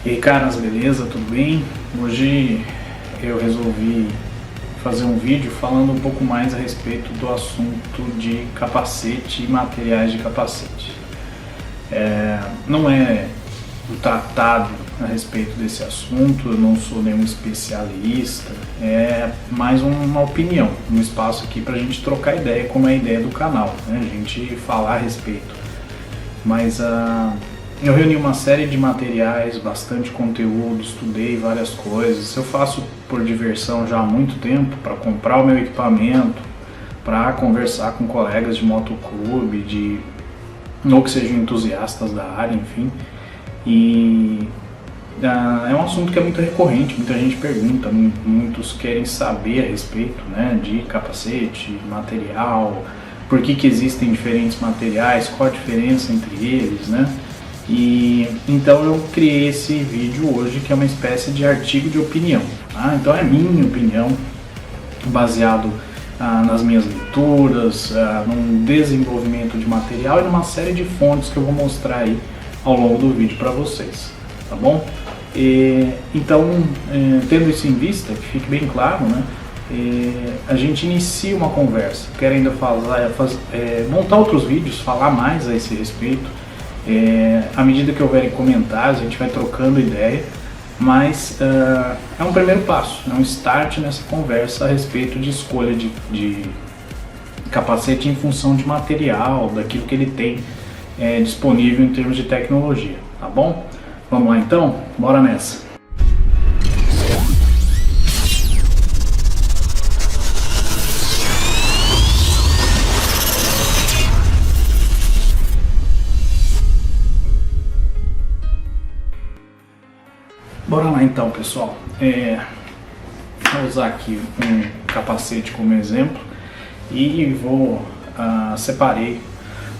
E aí, caras, beleza? Tudo bem? Hoje eu resolvi fazer um vídeo falando um pouco mais a respeito do assunto de capacete e materiais de capacete. Não é um tratado a respeito desse assunto, eu não sou nenhum especialista, é mais uma opinião, um espaço aqui para a gente trocar ideia, como é a ideia do canal, né? A gente falar a respeito. Mas eu reuni uma série de materiais, bastante conteúdo, estudei várias coisas. Eu faço por diversão já há muito tempo, para comprar o meu equipamento, para conversar com colegas de motoclube, ou que sejam entusiastas da área, enfim. E é um assunto que é muito recorrente, muita gente pergunta, muitos querem saber a respeito, né, de capacete, material, por que existem diferentes materiais, qual a diferença entre eles, né? E então eu criei esse vídeo hoje, que é uma espécie de artigo de opinião, tá? Então é minha opinião, baseado nas minhas leituras, num desenvolvimento de material e numa série de fontes que eu vou mostrar aí ao longo do vídeo para vocês, tá bom? Então, tendo isso em vista, que fique bem claro, né? A gente inicia uma conversa. Quero ainda montar outros vídeos, falar mais a esse respeito. À medida que houverem comentários, a gente vai trocando ideia, mas é um primeiro passo, é um start nessa conversa a respeito de escolha de capacete em função de material, daquilo que ele tem disponível em termos de tecnologia, tá bom? Vamos lá então? Bora nessa! Bora lá então, pessoal. Vou usar aqui um capacete como exemplo e separei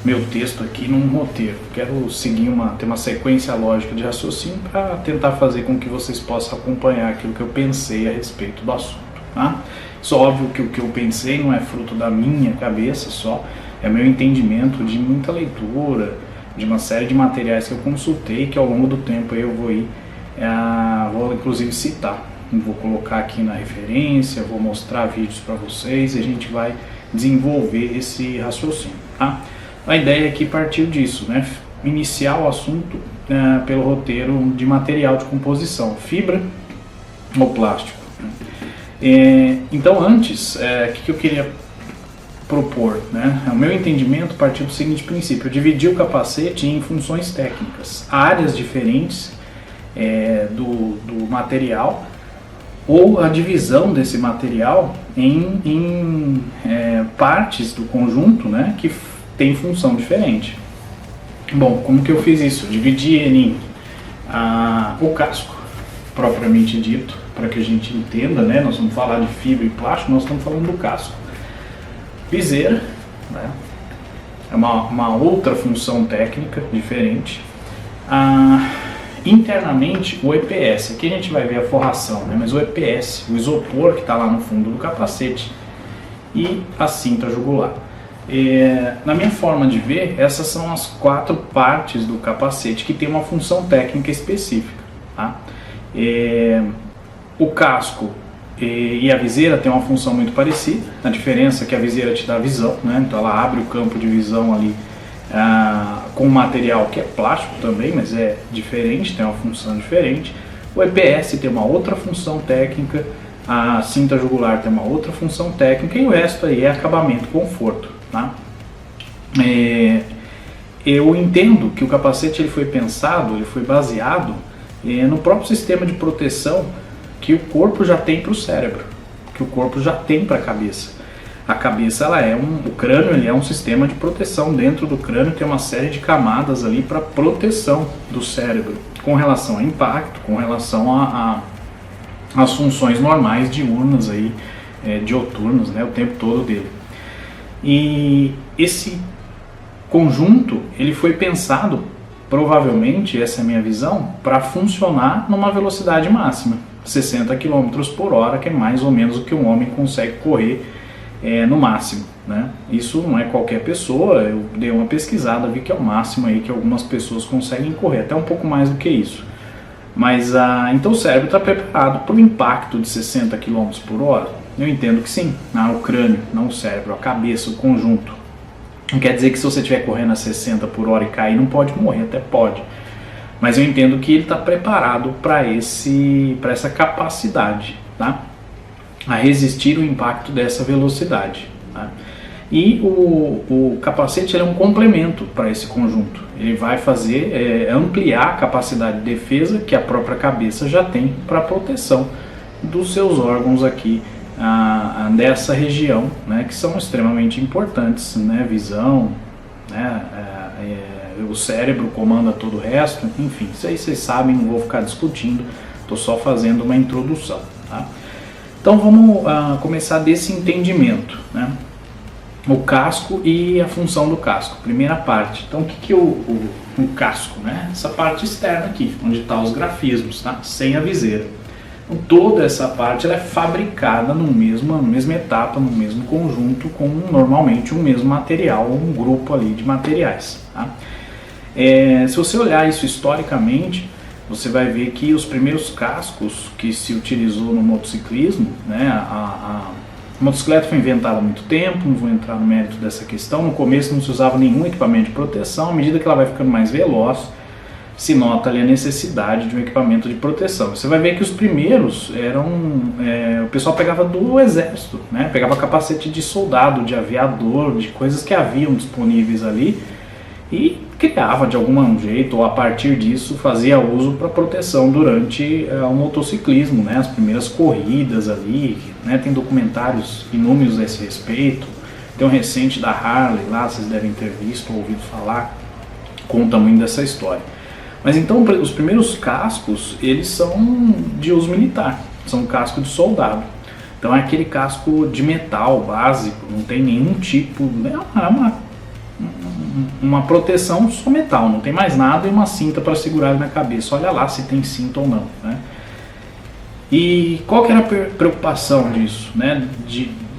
meu texto aqui num roteiro. Quero seguir ter uma sequência lógica de raciocínio para tentar fazer com que vocês possam acompanhar aquilo que eu pensei a respeito do assunto, tá? Só óbvio que o que eu pensei não é fruto da minha cabeça só, é meu entendimento de muita leitura, de uma série de materiais que eu consultei, que ao longo do tempo eu vou inclusive citar, vou colocar aqui na referência, vou mostrar vídeos para vocês e a gente vai desenvolver esse raciocínio, tá? A ideia aqui partiu disso, né? Iniciar o assunto pelo roteiro de material de composição, fibra ou plástico. Então antes, o que eu queria propor, né? O meu entendimento partiu do seguinte princípio: eu dividi o capacete em funções técnicas, áreas diferentes do material, ou a divisão desse material em partes do conjunto, né, que tem função diferente. Bom, como que eu fiz isso? Eu dividi ele em o casco, propriamente dito, para que a gente entenda, né, nós vamos falar de fibra e plástico, nós estamos falando do casco. Viseira, né, é uma outra função técnica diferente. Internamente, o EPS, aqui a gente vai ver a forração, né? Mas o EPS, o isopor que está lá no fundo do capacete, e a cinta jugular. Na minha forma de ver, essas são as 4 partes do capacete que tem uma função técnica específica, tá? O casco e a viseira tem uma função muito parecida, a diferença é que a viseira te dá visão, né? Então ela abre o campo de visão ali com um material que é plástico também, mas é diferente, tem uma função diferente. O EPS tem uma outra função técnica, a cinta jugular tem uma outra função técnica e o resto aí é acabamento, conforto, tá? Eu entendo que o capacete ele foi pensado, ele foi baseado no próprio sistema de proteção que o corpo já tem para o cérebro, que o corpo já tem para a cabeça. A cabeça, o crânio, ele é um sistema de proteção. Dentro do crânio tem uma série de camadas ali para proteção do cérebro, com relação a impacto, com relação às funções normais diurnas aí, dioturnas, né, o tempo todo dele. E esse conjunto, ele foi pensado, provavelmente, essa é a minha visão, para funcionar numa velocidade máxima, 60 km por hora, que é mais ou menos o que um homem consegue correr no máximo, né? Isso não é qualquer pessoa, eu dei uma pesquisada, vi que é o máximo aí que algumas pessoas conseguem correr, até um pouco mais do que isso. Mas então o cérebro está preparado para o impacto de 60 km por hora? Eu entendo que sim. O crânio, não o cérebro, a cabeça, o conjunto. Não quer dizer que se você estiver correndo a 60 por hora e cair, não pode morrer, até pode. Mas eu entendo que ele está preparado para essa capacidade, tá? A resistir o impacto dessa velocidade. Tá? E o capacete é um complemento para esse conjunto. Ele vai fazer ampliar a capacidade de defesa que a própria cabeça já tem para proteção dos seus órgãos aqui dessa região, né, que são extremamente importantes, né, visão, né, o cérebro comanda todo o resto, enfim, isso aí vocês sabem, não vou ficar discutindo, estou só fazendo uma introdução. Tá? Então vamos começar desse entendimento, né? O casco e a função do casco, primeira parte. Então o que é o casco? Né? Essa parte externa aqui, onde estão os grafismos, tá? Sem a viseira. Então, toda essa parte ela é fabricada na mesma etapa, no mesmo conjunto, com normalmente o mesmo material, um grupo ali de materiais. Tá? Se você olhar isso historicamente, você vai ver que os primeiros cascos que se utilizou no motociclismo, né, a motocicleta foi inventada há muito tempo, não vou entrar no mérito dessa questão. No começo não se usava nenhum equipamento de proteção, à medida que ela vai ficando mais veloz, se nota ali a necessidade de um equipamento de proteção. Você vai ver que os primeiros eram, o pessoal pegava do exército, né? Pegava capacete de soldado, de aviador, de coisas que haviam disponíveis ali e criava de algum jeito, ou a partir disso fazia uso para proteção durante o motociclismo, né? As primeiras corridas ali, né? Tem documentários inúmeros a esse respeito. Tem um recente da Harley lá, vocês devem ter visto ou ouvido falar, conta muito dessa história. Mas então os primeiros cascos, eles são de uso militar, são casco de soldado. Então é aquele casco de metal básico, não tem nenhum tipo, é uma proteção só metal, não tem mais nada e uma cinta para segurar ele na cabeça. Olha lá se tem cinta ou não, né? E qual que era a preocupação disso, né?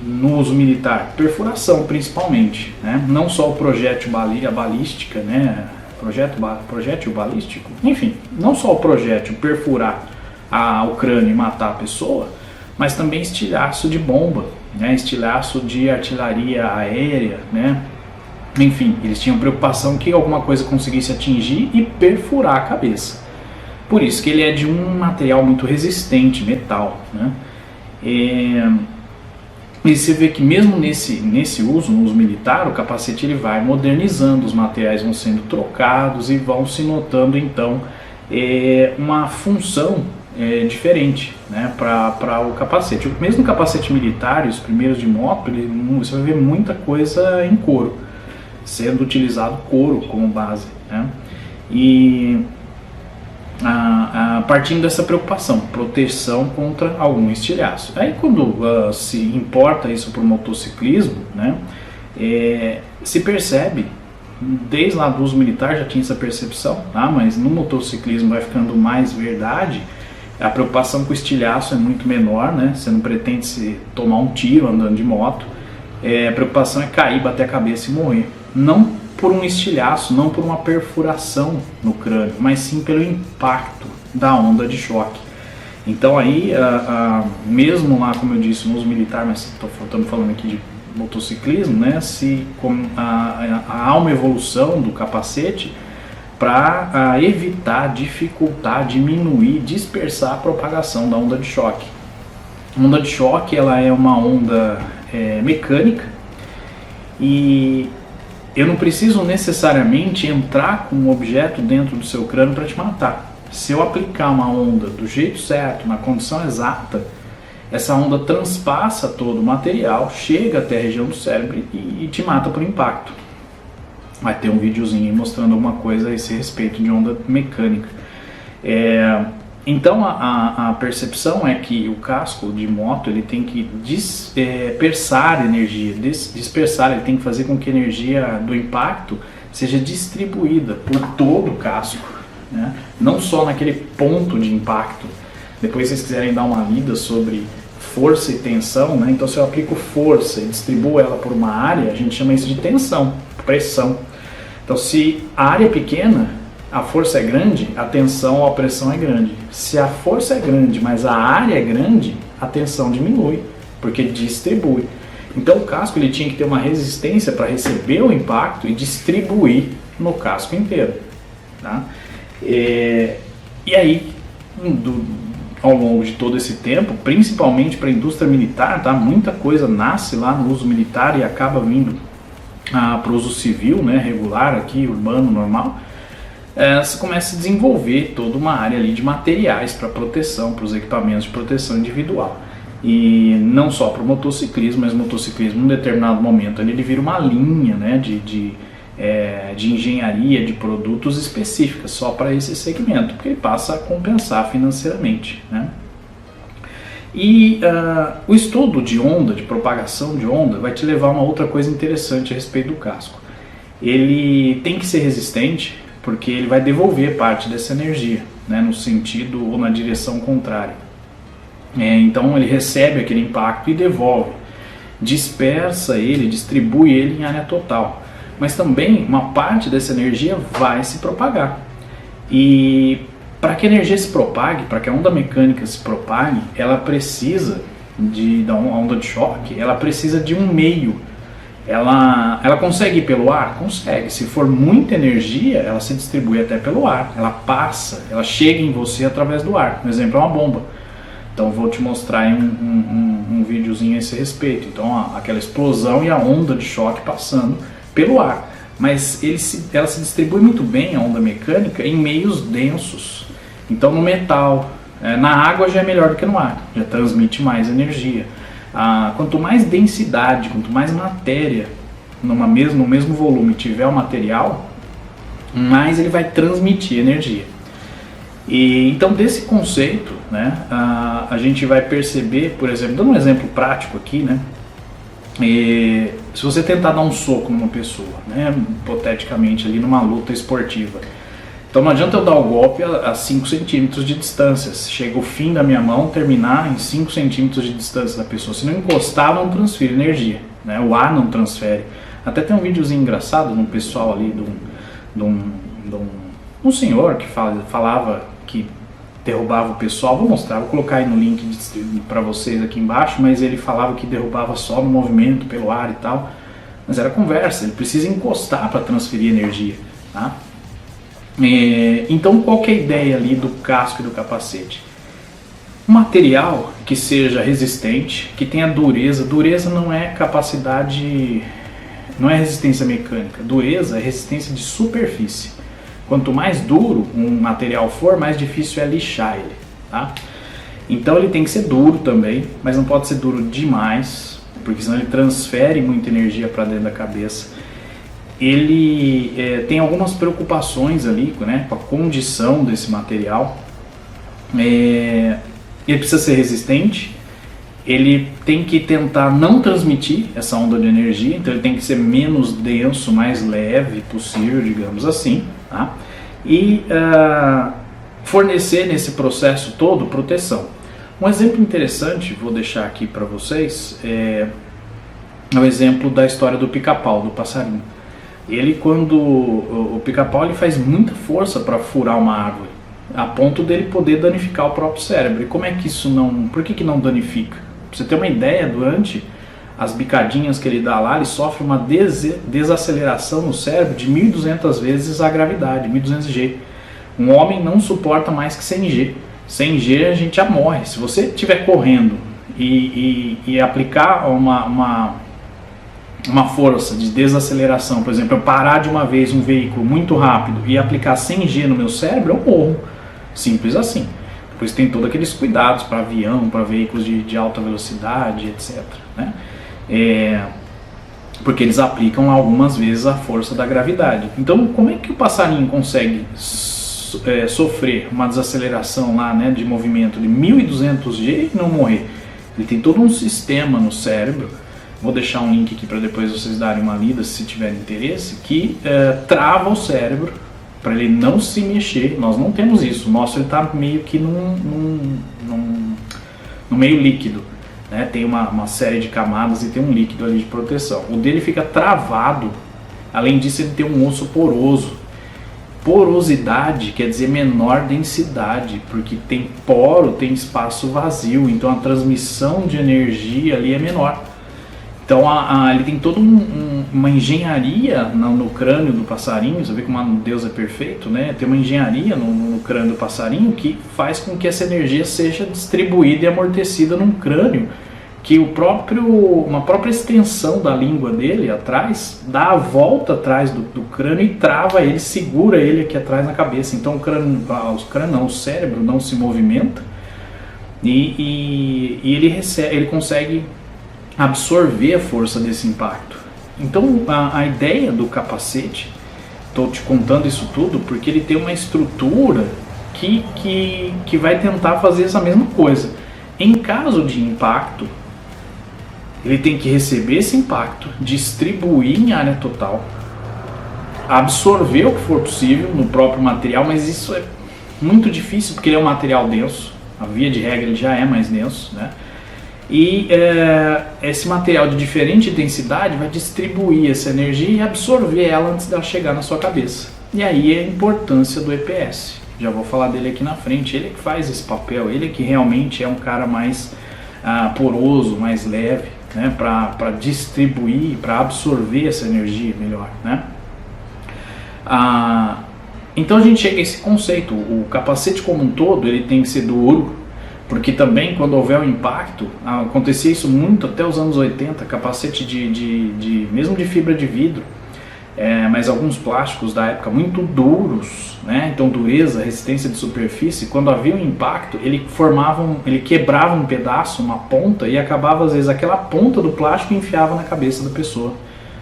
No uso militar? Perfuração principalmente, né? Não só o projétil, a balística, né? Projétil balístico, enfim, não só o projétil perfurar o crânio e matar a pessoa, mas também estilhaço de bomba, né? Estilhaço de artilharia aérea, né? Enfim, eles tinham preocupação que alguma coisa conseguisse atingir e perfurar a cabeça. Por isso que ele é de um material muito resistente, metal, né? E você vê que mesmo nesse uso, no uso militar, o capacete ele vai modernizando, os materiais vão sendo trocados e vão se notando então uma função diferente, né, para o capacete. Mesmo o capacete militar e os primeiros de moto, você vai ver muita coisa em couro, sendo utilizado couro como base, né? E partindo dessa preocupação, proteção contra algum estilhaço. Aí quando se importa isso para o motociclismo, né, se percebe, desde lá do uso militar já tinha essa percepção, tá? Mas no motociclismo vai ficando mais verdade, a preocupação com o estilhaço é muito menor, né? Você não pretende tomar um tiro andando de moto, a preocupação é cair, bater a cabeça e morrer. Não por um estilhaço, não por uma perfuração no crânio, mas sim pelo impacto da onda de choque. Então aí, mesmo lá, como eu disse, no uso militar, mas estamos falando aqui de motociclismo, né, há uma evolução do capacete para evitar, dificultar, diminuir, dispersar a propagação da onda de choque. A onda de choque ela é uma onda mecânica e eu não preciso necessariamente entrar com um objeto dentro do seu crânio para te matar. Se eu aplicar uma onda do jeito certo, na condição exata, essa onda transpassa todo o material, chega até a região do cérebro e te mata por impacto. Vai ter um videozinho aí mostrando alguma coisa a esse respeito de onda mecânica. Então a percepção é que o casco de moto ele tem que dispersar energia, ele tem que fazer com que a energia do impacto seja distribuída por todo o casco, né? Não só naquele ponto de impacto. Depois se vocês quiserem dar uma lida sobre força e tensão, né? Então se eu aplico força e distribuo ela por uma área, a gente chama isso de tensão, pressão. Então se a área é pequena, a força é grande, a tensão ou a pressão é grande. Se a força é grande, mas a área é grande, a tensão diminui, porque distribui. Então o casco ele tinha que ter uma resistência para receber o impacto e distribuir no casco inteiro. Tá? E aí, ao longo de todo esse tempo, principalmente para a indústria militar, tá? Muita coisa nasce lá no uso militar e acaba vindo para o uso civil, né, regular aqui, urbano, normal. Você começa a desenvolver toda uma área ali de materiais para proteção, para os equipamentos de proteção individual. E não só para o motociclismo, mas o motociclismo, em um determinado momento, ele vira uma linha, né, de engenharia de produtos específicas só para esse segmento, porque ele passa a compensar financeiramente, né? E o estudo de onda, de propagação de onda, vai te levar a uma outra coisa interessante a respeito do casco. Ele tem que ser resistente, porque ele vai devolver parte dessa energia, né, no sentido ou na direção contrária. Então ele recebe aquele impacto e devolve, dispersa ele, distribui ele em área total. Mas também uma parte dessa energia vai se propagar. E para que a energia se propague, para que a onda mecânica se propague, ela precisa da onda de choque, ela precisa de um meio. Ela consegue ir pelo ar? Consegue. Se for muita energia, ela se distribui até pelo ar. Ela passa, ela chega em você através do ar. Um exemplo é uma bomba. Então vou te mostrar em um videozinho a esse respeito. Então aquela explosão e a onda de choque passando pelo ar. Mas ela se distribui muito bem, a onda mecânica, em meios densos. Então no metal, na água já é melhor do que no ar, já transmite mais energia. Quanto mais densidade, quanto mais matéria no mesmo volume tiver o material, mais ele vai transmitir energia. E então desse conceito, né, a gente vai perceber, por exemplo, dando um exemplo prático aqui, né, se você tentar dar um soco numa pessoa, né, hipoteticamente ali numa luta esportiva, então não adianta eu dar o golpe a 5 centímetros de distância, chega o fim da minha mão, terminar em 5 centímetros de distância da pessoa, se não encostar não transfere energia, né, o ar não transfere. Até tem um videozinho engraçado no pessoal ali de um senhor que falava que derrubava o pessoal, vou mostrar, vou colocar aí no link para vocês aqui embaixo, mas ele falava que derrubava só no movimento, pelo ar e tal, mas era conversa, ele precisa encostar para transferir energia, tá? Então qual que é a ideia ali do casco e do capacete? Um material que seja resistente, que tenha dureza. Dureza não é capacidade, não é resistência mecânica, dureza é resistência de superfície. Quanto mais duro um material for, mais difícil é lixar ele, tá? Então ele tem que ser duro também, mas não pode ser duro demais, porque senão ele transfere muita energia para dentro da cabeça. Ele tem algumas preocupações ali, né, com a condição desse material. Ele precisa ser resistente, ele tem que tentar não transmitir essa onda de energia, então ele tem que ser menos denso, mais leve possível, digamos assim, tá? E fornecer nesse processo todo proteção. Um exemplo interessante, vou deixar aqui para vocês, é o exemplo da história do pica-pau, do passarinho. Ele, quando o pica-pau, ele faz muita força para furar uma árvore, a ponto dele poder danificar o próprio cérebro. E como é que isso não... Por que não danifica? Pra você ter uma ideia, durante as bicadinhas que ele dá lá, ele sofre uma desaceleração no cérebro de 1.200 vezes a gravidade, 1.200 G. Um homem não suporta mais que 100 G. 100 G a gente já morre. Se você estiver correndo e aplicar uma força de desaceleração, por exemplo, eu parar de uma vez um veículo muito rápido e aplicar 100 G no meu cérebro, eu morro. Simples assim. Depois tem todos aqueles cuidados para avião, para veículos de alta velocidade, etc, né? Porque eles aplicam algumas vezes a força da gravidade. Então, como é que o passarinho consegue sofrer uma desaceleração lá, né, de movimento de 1.200 G e não morrer? Ele tem todo um sistema no cérebro, vou deixar um link aqui para depois vocês darem uma lida se tiverem interesse, que trava o cérebro para ele não se mexer. Nós não temos isso, o nosso está meio que no meio líquido, né? Tem uma série de camadas e tem um líquido ali de proteção. O dele fica travado, além disso ele tem um osso poroso. Porosidade quer dizer menor densidade, porque tem poro, tem espaço vazio, então a transmissão de energia ali é menor. Então ele tem toda uma engenharia no crânio do passarinho. Você vê como Deus é perfeito, né? Tem uma engenharia no crânio do passarinho que faz com que essa energia seja distribuída e amortecida num crânio, que uma própria extensão da língua dele atrás dá a volta atrás do crânio e trava ele, segura ele aqui atrás na cabeça. Então o cérebro não se movimenta e ele consegue absorver a força desse impacto. Então a ideia do capacete, estou te contando isso tudo porque ele tem uma estrutura que vai tentar fazer essa mesma coisa. Em caso de impacto, ele tem que receber esse impacto, distribuir em área total, absorver o que for possível no próprio material, mas isso é muito difícil porque ele é um material denso, a via de regra ele já é mais denso, né? E esse material de diferente densidade vai distribuir essa energia e absorver ela antes dela chegar na sua cabeça. E aí é a importância do EPS. Já vou falar dele aqui na frente. Ele é que faz esse papel, ele é que realmente é um cara mais poroso, mais leve, né, para distribuir, para absorver essa energia melhor, né? Então a gente chega a esse conceito. O capacete como um todo ele tem que ser duro, porque também quando houver um impacto, acontecia isso muito até os anos 80, capacete mesmo de fibra de vidro, mas alguns plásticos da época muito duros, né? Então dureza, resistência de superfície, quando havia um impacto, ele quebrava um pedaço, uma ponta, e acabava às vezes aquela ponta do plástico e enfiava na cabeça da pessoa.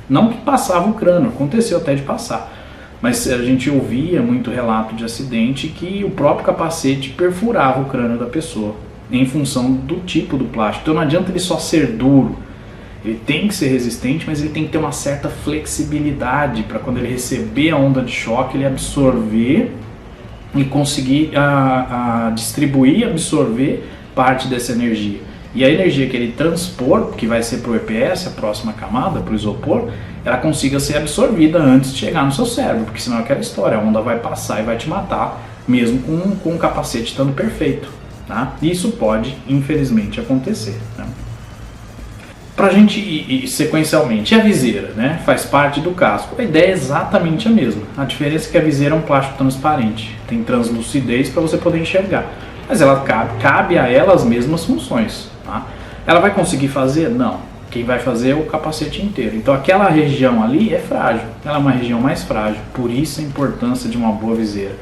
Não que passava o crânio, aconteceu até de passar, mas a gente ouvia muito relato de acidente que o próprio capacete perfurava o crânio da pessoa, em função do tipo do plástico. Então não adianta ele só ser duro, ele tem que ser resistente, mas ele tem que ter uma certa flexibilidade para quando ele receber a onda de choque, ele absorver e conseguir distribuir e absorver parte dessa energia. E a energia que ele transpor, que vai ser para o EPS, a próxima camada, para o isopor, ela consiga ser absorvida antes de chegar no seu cérebro, porque senão é aquela história, a onda vai passar e vai te matar, mesmo com o capacete estando perfeito, tá? Isso pode, infelizmente, acontecer, né? Para a gente ir sequencialmente, a viseira, né, faz parte do casco. A ideia é exatamente a mesma. A diferença é que a viseira é um plástico transparente, tem translucidez para você poder enxergar, mas ela cabe a ela as mesmas funções, tá? Ela vai conseguir fazer? Não. Quem vai fazer é o capacete inteiro. Então aquela região ali é frágil, ela é uma região mais frágil, por isso a importância de uma boa viseira.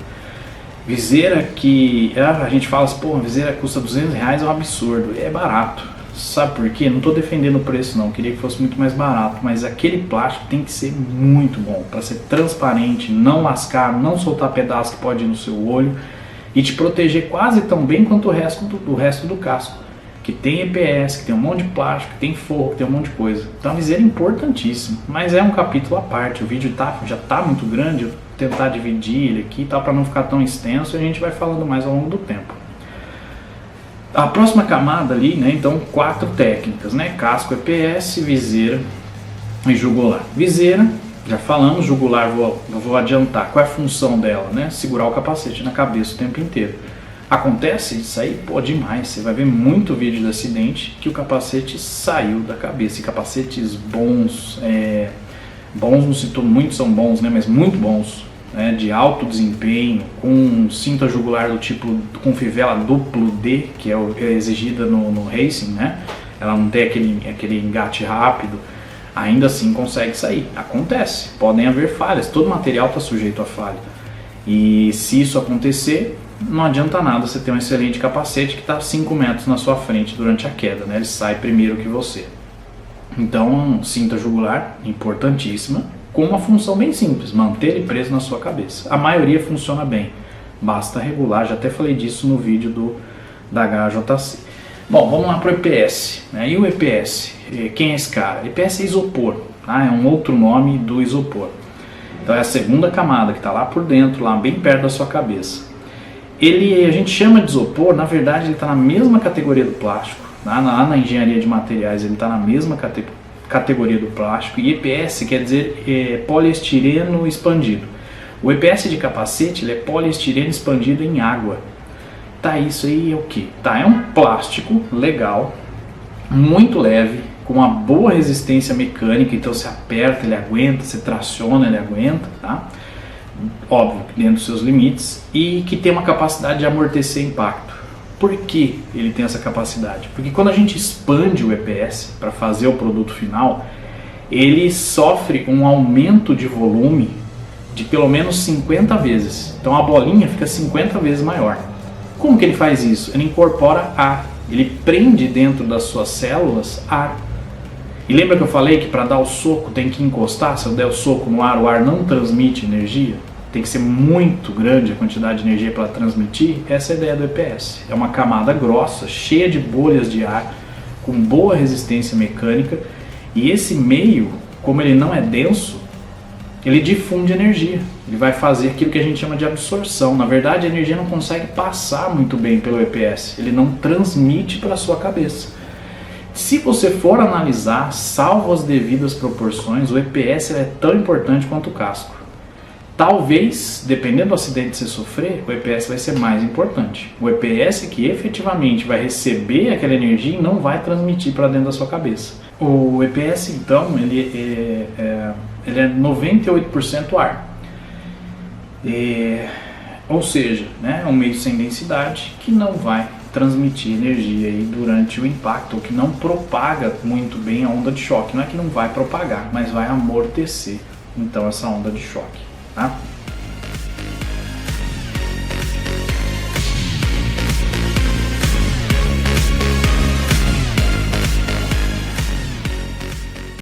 Viseira que a gente fala assim, pô, uma viseira custa R$200, é um absurdo, é barato. Sabe por quê? Não estou defendendo o preço não, queria que fosse muito mais barato, mas aquele plástico tem que ser muito bom, para ser transparente, não lascar, não soltar pedaço que pode ir no seu olho e te proteger quase tão bem quanto o resto do casco, que tem EPS, que tem um monte de plástico, que tem forro, que tem um monte de coisa. Então a viseira é importantíssima, mas é um capítulo à parte, o vídeo já está muito grande, eu vou tentar dividir ele aqui, tá, para não ficar tão extenso, e a gente vai falando mais ao longo do tempo. A próxima camada ali, né, então 4 técnicas, né, casco, EPS, viseira e jugular. Viseira, já falamos, jugular vou adiantar, qual é a função dela, né, segurar o capacete na cabeça o tempo inteiro. Acontece isso aí, pô, demais, você vai ver muito vídeo de acidente que o capacete saiu da cabeça, e capacetes bons, não cito muitos são bons, né, mas muito bons, né, de alto desempenho, com cinta jugular do tipo com fivela duplo D, que é exigida no racing, né? Ela não tem aquele engate rápido, ainda assim consegue sair. Acontece, podem haver falhas, todo material está sujeito a falha. E se isso acontecer, não adianta nada você ter um excelente capacete que está 5 metros na sua frente durante a queda, né? Ele sai primeiro que você. Então, cinta jugular, importantíssima, com uma função bem simples, manter ele preso na sua cabeça. A maioria funciona bem, basta regular, já até falei disso no vídeo da HJC. Bom, vamos lá para o EPS, né? E o EPS, quem é esse cara? EPS é isopor, tá? É um outro nome do isopor. Então é a segunda camada que está lá por dentro, lá bem perto da sua cabeça. A gente chama de isopor, na verdade ele está na mesma categoria do plástico, lá na engenharia de materiais ele está na mesma categoria do plástico, e EPS quer dizer poliestireno expandido. O EPS de capacete ele é poliestireno expandido em água. Tá, isso aí é o que? Tá, é um plástico legal, muito leve, com uma boa resistência mecânica, então você aperta, ele aguenta, você traciona, ele aguenta, tá? Óbvio, dentro dos seus limites, e que tem uma capacidade de amortecer impacto. Por que ele tem essa capacidade? Porque quando a gente expande o EPS para fazer o produto final, ele sofre um aumento de volume de pelo menos 50 vezes. Então a bolinha fica 50 vezes maior. Como que ele faz isso? Ele incorpora ar, ele prende dentro das suas células ar. E lembra que eu falei que para dar o soco tem que encostar? Se eu der o soco no ar, o ar não transmite energia? Tem que ser muito grande a quantidade de energia para transmitir? Essa é a ideia do EPS. É uma camada grossa, cheia de bolhas de ar, com boa resistência mecânica. E esse meio, como ele não é denso, ele difunde energia. Ele vai fazer aquilo que a gente chama de absorção. Na verdade, a energia não consegue passar muito bem pelo EPS. Ele não transmite para a sua cabeça. Se você for analisar, salvo as devidas proporções, o EPS é tão importante quanto o casco. Talvez, dependendo do acidente que você sofrer, o EPS vai ser mais importante. O EPS que efetivamente vai receber aquela energia e não vai transmitir para dentro da sua cabeça. O EPS, então, ele é 98% ar. Ou seja, né, é um meio sem densidade que não vai transmitir energia aí durante o impacto, ou que não propaga muito bem a onda de choque. Não é que não vai propagar, mas vai amortecer então essa onda de choque. Tá?